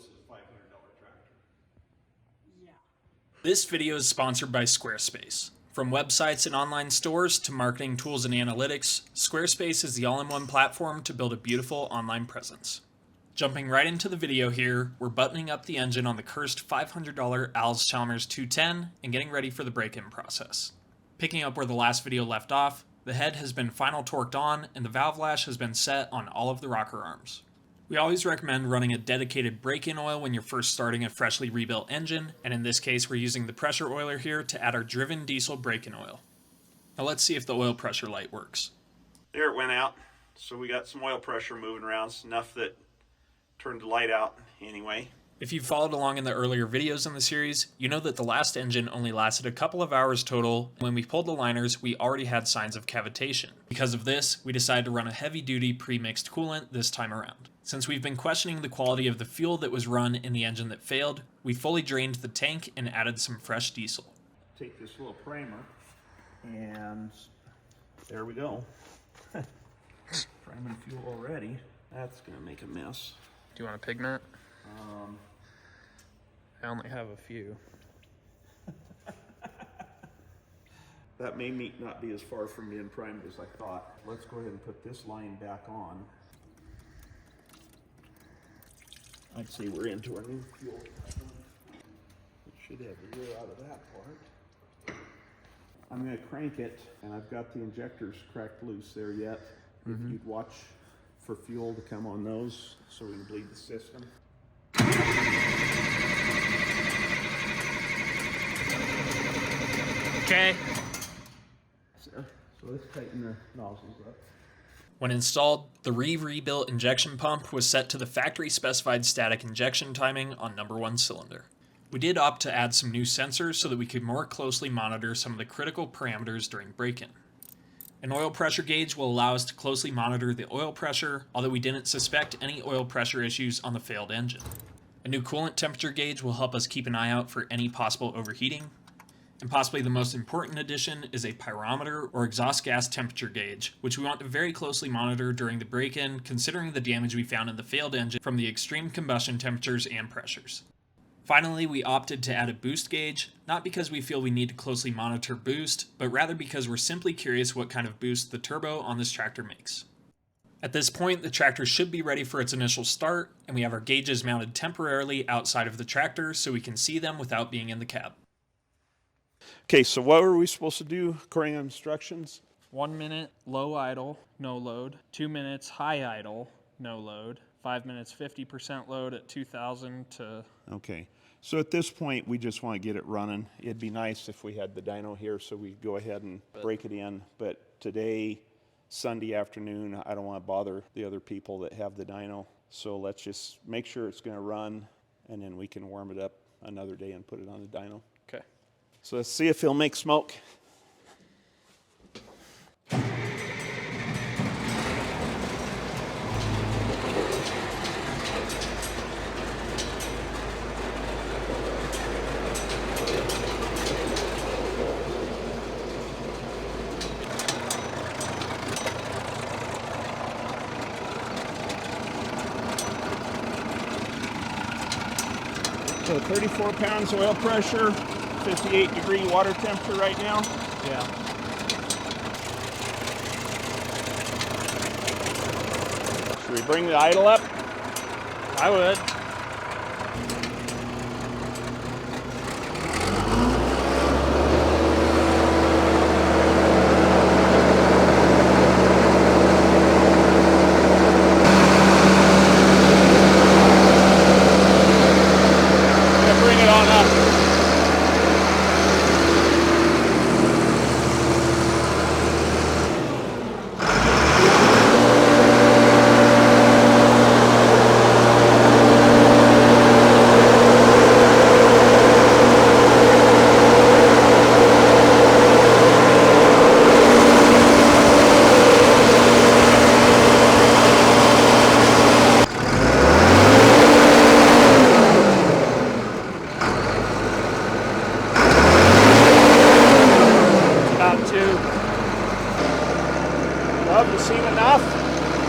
this is a $500 tractor. Yeah. This video is sponsored by Squarespace. From websites and online stores to marketing tools and analytics, Squarespace is the all-in-one platform to build a beautiful online presence. Jumping right into the video here, we're buttoning up the engine on the cursed $500 Allis Chalmers 210 and getting ready for the break-in process. Picking up where the last video left off, the head has been final torqued on and the valve lash has been set on all of the rocker arms. We always recommend running a dedicated break-in oil when you're first starting a freshly rebuilt engine, and in this case we're using the pressure oiler here to add our driven diesel break-in oil. Now let's see if the oil pressure light works. There it went out, so we got some oil pressure moving around. It's enough that turned the light out anyway. If you've followed along in the earlier videos in the series, you know that the last engine only lasted a couple of hours total. When we pulled the liners, we already had signs of cavitation. Because of this, we decided to run a heavy-duty pre-mixed coolant this time around. Since we've been questioning the quality of the fuel that was run in the engine that failed, we fully drained the tank and added some fresh diesel. Take this little primer, and there we go. Priming fuel already. That's gonna make a mess. Do you want a pigment? I only have a few. That may not be as far from being primed as I thought. Let's go ahead and put this line back on. I'd say we're into our new fuel. It should have the air out of that part. I'm going to crank it, and I've got the injectors cracked loose there yet. If you'd watch for fuel to come on those so we can bleed the system. Okay. So let's tighten the nozzles up. When installed, the rebuilt injection pump was set to the factory specified static injection timing on number 1 cylinder. We did opt to add some new sensors so that we could more closely monitor some of the critical parameters during break-in. An oil pressure gauge will allow us to closely monitor the oil pressure, although we didn't suspect any oil pressure issues on the failed engine. A new coolant temperature gauge will help us keep an eye out for any possible overheating. And possibly the most important addition is a pyrometer or exhaust gas temperature gauge, which we want to very closely monitor during the break-in, considering the damage we found in the failed engine from the extreme combustion temperatures and pressures. Finally, we opted to add a boost gauge, not because we feel we need to closely monitor boost, but rather because we're simply curious what kind of boost the turbo on this tractor makes. At this point, the tractor should be ready for its initial start, and we have our gauges mounted temporarily outside of the tractor so we can see them without being in the cab. Okay, so what were we supposed to do according to instructions? 1 minute low idle, no load. 2 minutes high idle, no load. 5 minutes 50% load at 2,000 to... Okay, so at this point we just want to get it running. It'd be nice if we had the dyno here so we could go ahead and break it in, but today, Sunday afternoon, I don't want to bother the other people that have the dyno, so let's just make sure it's going to run and then we can warm it up another day and put it on the dyno. Okay. So let's see if he'll make smoke. So 34 pounds oil pressure. 58-degree water temperature right now. Yeah. Should we bring the idle up? I would. Bring it on up.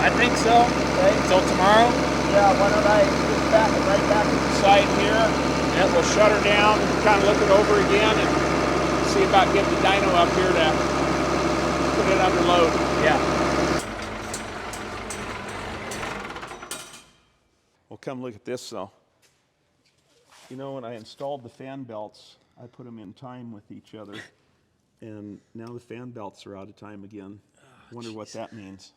I think so. Okay. Till tomorrow? Yeah, why don't I get back and right back side here. And we'll shut her down, kind of look it over again, and see about getting the dyno up here to put it under load. Yeah. Well, come look at this though. You know, when I installed the fan belts, I put them in time with each other, and now the fan belts are out of time again. Wonder what that means.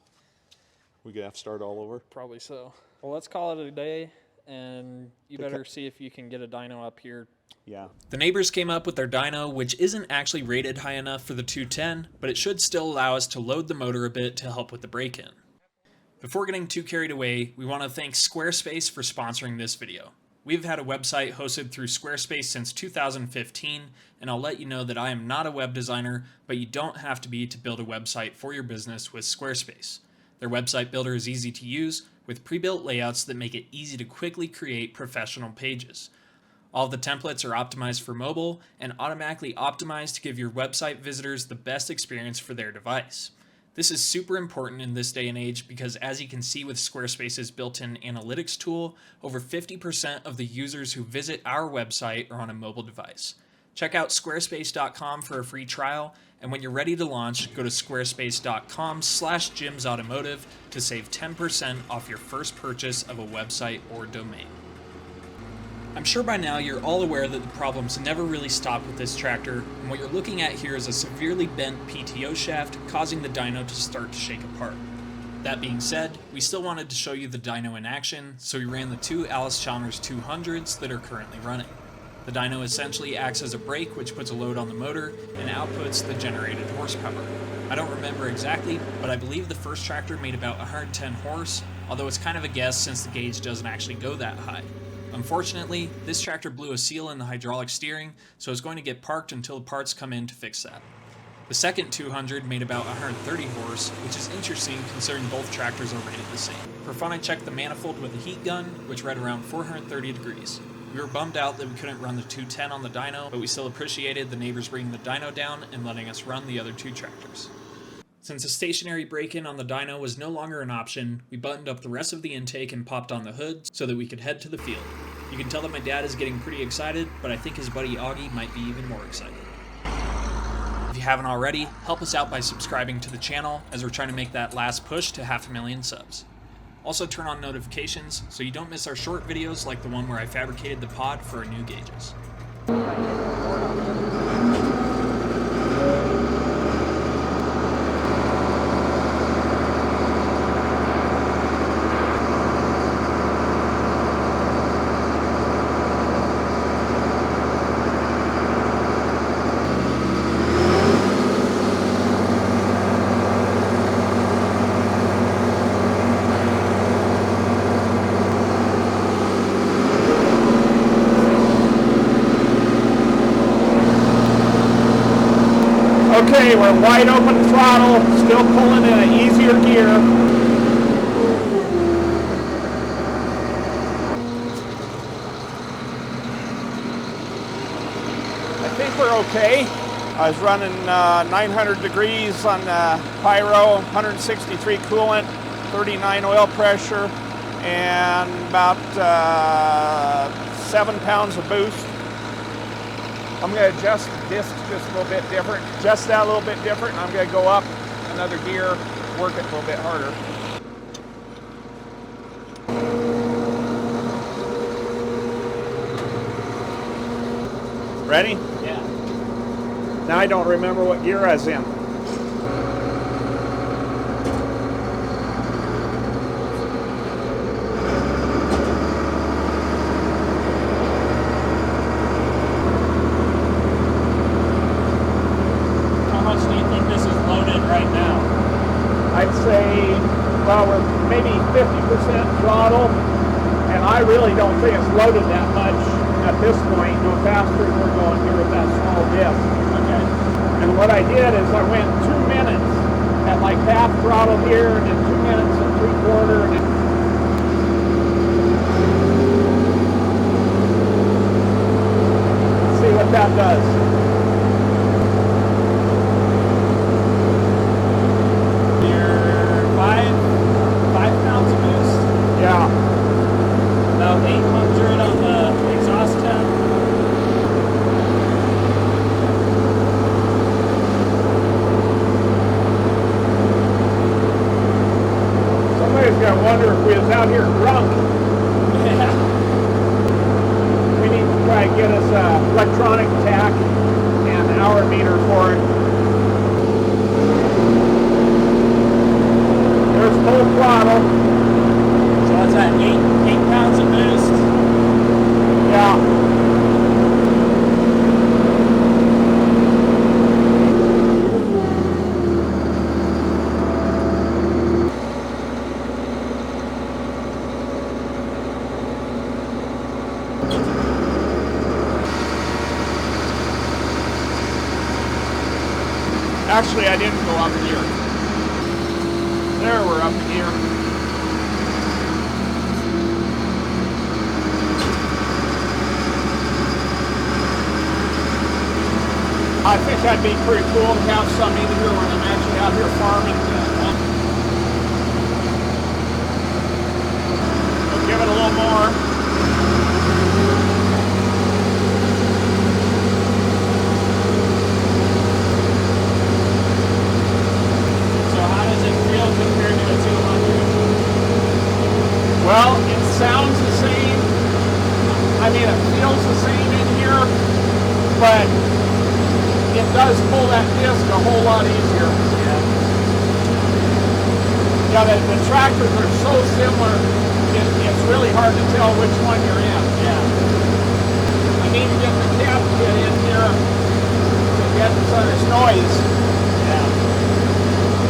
We gonna have to start all over? Probably so. Well, let's call it a day, and you better see if you can get a dyno up here. Yeah. The neighbors came up with their dyno, which isn't actually rated high enough for the 210, but it should still allow us to load the motor a bit to help with the break-in. Before getting too carried away, we want to thank Squarespace for sponsoring this video. We've had a website hosted through Squarespace since 2015, and I'll let you know that I am not a web designer, but you don't have to be to build a website for your business with Squarespace. Their website builder is easy to use, with pre-built layouts that make it easy to quickly create professional pages. All of the templates are optimized for mobile and automatically optimized to give your website visitors the best experience for their device. This is super important in this day and age because, as you can see with Squarespace's built-in analytics tool, over 50% of the users who visit our website are on a mobile device. Check out squarespace.com for a free trial, and when you're ready to launch, go to squarespace.com/JimsAutomotive to save 10% off your first purchase of a website or domain. I'm sure by now you're all aware that the problems never really stop with this tractor, and what you're looking at here is a severely bent PTO shaft causing the dyno to start to shake apart. That being said, we still wanted to show you the dyno in action, so we ran the two Allis Chalmers 200s that are currently running. The dyno essentially acts as a brake, which puts a load on the motor and outputs the generated horsepower. I don't remember exactly, but I believe the first tractor made about 110 horse, although it's kind of a guess since the gauge doesn't actually go that high. Unfortunately, this tractor blew a seal in the hydraulic steering, so it's going to get parked until the parts come in to fix that. The second 200 made about 130 horse, which is interesting considering both tractors are rated the same. For fun, I checked the manifold with a heat gun, which read around 430 degrees. We were bummed out that we couldn't run the 210 on the dyno, but we still appreciated the neighbors bringing the dyno down and letting us run the other two tractors. Since a stationary break-in on the dyno was no longer an option, we buttoned up the rest of the intake and popped on the hood so that we could head to the field. You can tell that my dad is getting pretty excited, but I think his buddy Augie might be even more excited. If you haven't already, help us out by subscribing to the channel as we're trying to make that last push to 500,000 subs. Also turn on notifications so you don't miss our short videos like the one where I fabricated the pod for our new gauges. Okay, we're wide open throttle, still pulling in an easier gear. I think we're okay. I was running 900 degrees on the pyro, 163 coolant, 39 oil pressure, and about 7 pounds of boost. I'm going to adjust the disc just a little bit different, just that a little bit different, and I'm going to go up another gear, work it a little bit harder. Ready? Yeah. Now I don't remember what gear I was in. Right now, I'd say, well, we're maybe 50% throttle, and I really don't think it's loaded that much at this point. No faster than we're going here with that small disc. okay. And what I did is I went 2 minutes at like half throttle here, and then 2 minutes and 3/4. And let's see what that does. Five pounds of boost. Yeah. About 800 on the electronic tach and hour meter for it. There's full throttle. So what's that, 8 pounds of boost? Yeah. Actually, I didn't go up here. There, we're up here. I think that'd be pretty cool to have some in here when I'm actually out here farming. We'll give it a little more. Well, it sounds the same. I mean, it feels the same in here, but it does pull that disc a whole lot easier. Yeah, the tractors are so similar, it's really hard to tell which one you're in. Yeah. I need to get the cab kit in here to get this noise. Yeah.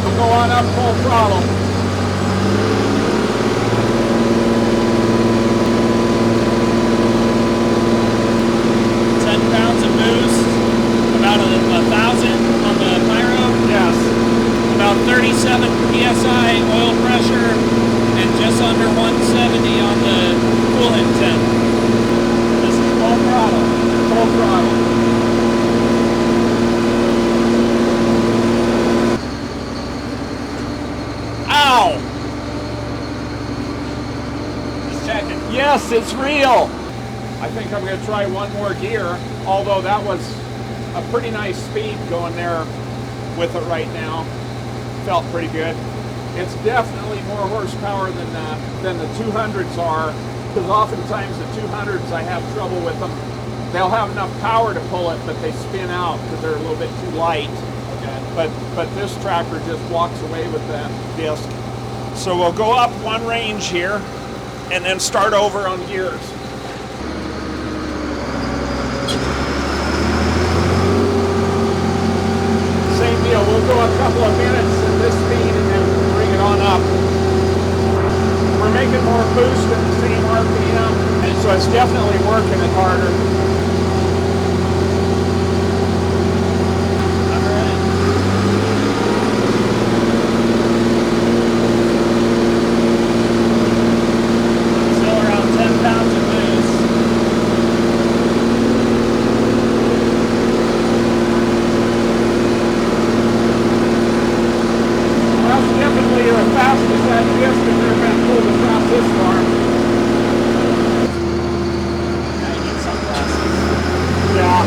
We'll go on up full throttle. About 1,000 on the pyro. Yes. About 37 psi oil pressure and just under 170 on the coolant temp. This is full throttle. Full throttle. Ow! Just checking. Yes, it's real. I think I'm going to try one more gear, although that was a pretty nice speed going there with it right now. Felt pretty good. It's definitely more horsepower than the 200s are, because oftentimes the 200s I have trouble with them. They'll have enough power to pull it, but they spin out because they're a little bit too light. Okay. But this tractor just walks away with that disc. So we'll go up one range here and then start over on gears. Same deal, we'll go a couple of minutes at this speed and then bring it on up. We're making more boost at the same RPM, and so it's definitely working it harder. Still around 10 pounds of boost. Definitely the fastest that disc has ever been pulled across this farm. Now you need sunglasses. Yeah.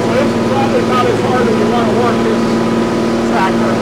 So this is probably about as hard as you want to work this tractor.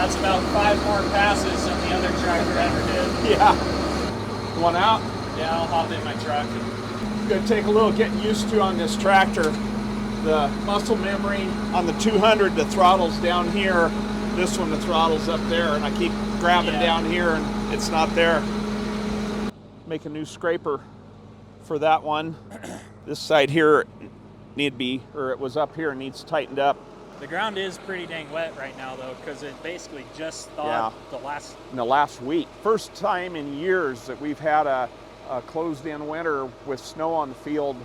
That's about 5 more passes than the other tractor ever did. Yeah. One out. Yeah, I'll hop in my truck. It's going to take a little getting used to on this tractor. The muscle memory on the 200, the throttle's down here. This one, the throttle's up there, and I keep grabbing down here, and it's not there. Make a new scraper for that one. This side here it was up here, needs tightened up. The ground is pretty dang wet right now, though, because it basically just thawed in the last week. First time in years that we've had a closed-in winter with snow on the field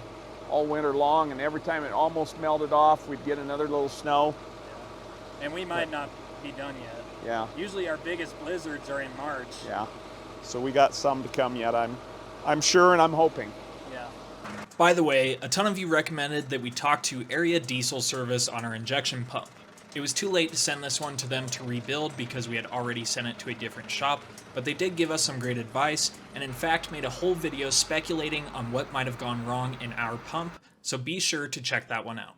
all winter long, and every time it almost melted off, we'd get another little snow. Yeah. And we might not be done yet. Yeah. Usually our biggest blizzards are in March. Yeah. So we got some to come yet, I'm sure, and I'm hoping. Yeah. By the way, a ton of you recommended that we talk to Area Diesel Service on our injection pump. It was too late to send this one to them to rebuild because we had already sent it to a different shop, but they did give us some great advice, and in fact made a whole video speculating on what might have gone wrong in our pump, so be sure to check that one out.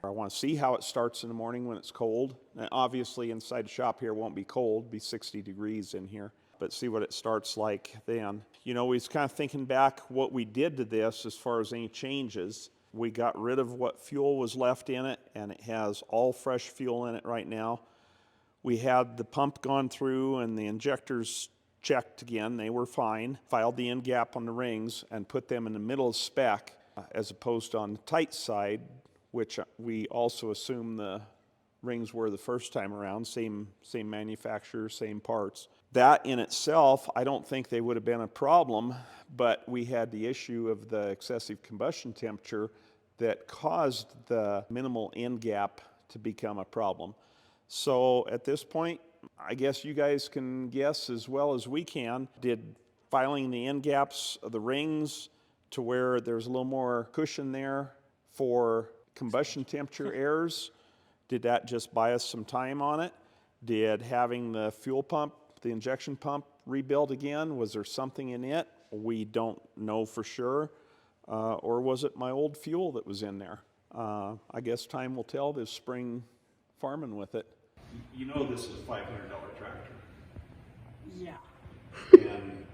I want to see how it starts in the morning when it's cold. Now, obviously inside the shop here won't be cold, be 60 degrees in here, but see what it starts like then. You know, we was kind of thinking back what we did to this as far as any changes. We got rid of what fuel was left in it, and it has all fresh fuel in it right now. We had the pump gone through and the injectors checked again. They were fine. Filed the end gap on the rings and put them in the middle of spec as opposed to on the tight side, which we also assume the rings were the first time around, same manufacturer, same parts. That in itself, I don't think they would have been a problem, but we had the issue of the excessive combustion temperature that caused the minimal end gap to become a problem. So at this point, I guess you guys can guess as well as we can, did filing the end gaps of the rings to where there's a little more cushion there for combustion temperature errors, did that just buy us some time on it? Did having the fuel pump, the injection pump, rebuilt again, was there something in it? We don't know for sure. Or was it my old fuel that was in there? I guess time will tell this spring farming with it. You know this is a $500 tractor. Yeah. And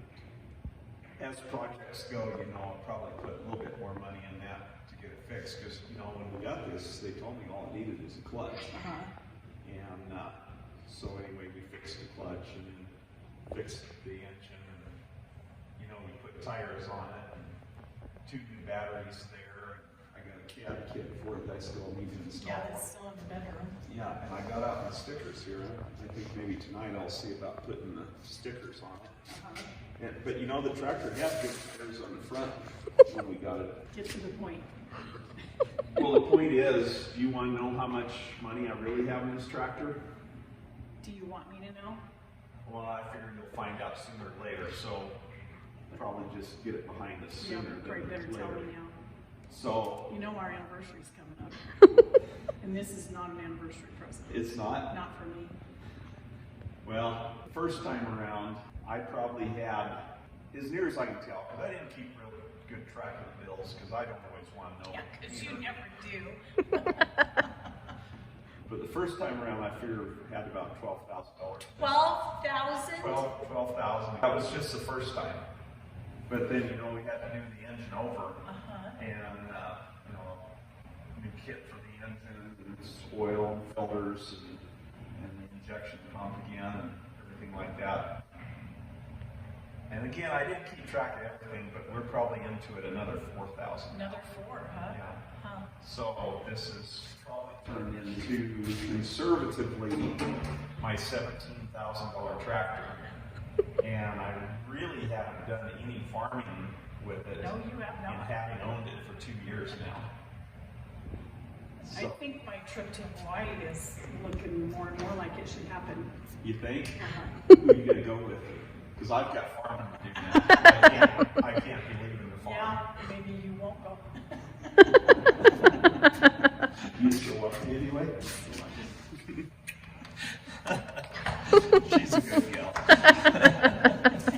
as projects go, you know, I'll probably put a little bit more money in that to get it fixed, because, you know, when we got this, they told me all it needed is a clutch. And so anyway, we fixed the clutch and then fixed the engine, and, you know, we put tires on it and 2 new batteries there. I got a kit for it that I still need to install. Yeah, that's still in the bedroom. Yeah, and I got out the stickers here. I think maybe tonight I'll see about putting the stickers on it. But you know, the tractor had good tires on the front when we got it. Get to the point. Well, the point is, do you want to know how much money I really have in this tractor? Do you want me to know? Well, I figure you'll find out sooner or later, so probably just get it behind us sooner than Great, better later. tell me now. So, You know our anniversary's coming up. And this is not an anniversary present. it's not? Not for me. Well, first time around, I probably had, as near as I can tell, because I didn't keep really good track of the bills, because I don't always want to know. Yeah, because you either. never do. But the first time around, I figured I had about $12,000. 12,000? 12,000. That was just the first time. But then, you know, we had to do the engine over, and, you know, new kit for the engine, and oil and filters, and the injection pump again, and everything like that. And again, I didn't keep track of everything, but we're probably into it another 4,000. Another 4, huh? Yeah. Huh. So this is probably turned into conservatively my $17,000 tractor. And I really haven't done any farming with it. No, you have not. And having owned it for 2 years now. I think my trip to Hawaii is looking more and more like it should happen. You think? Uh-huh. Who are you going to go with? Because I've got farming to do now. I can't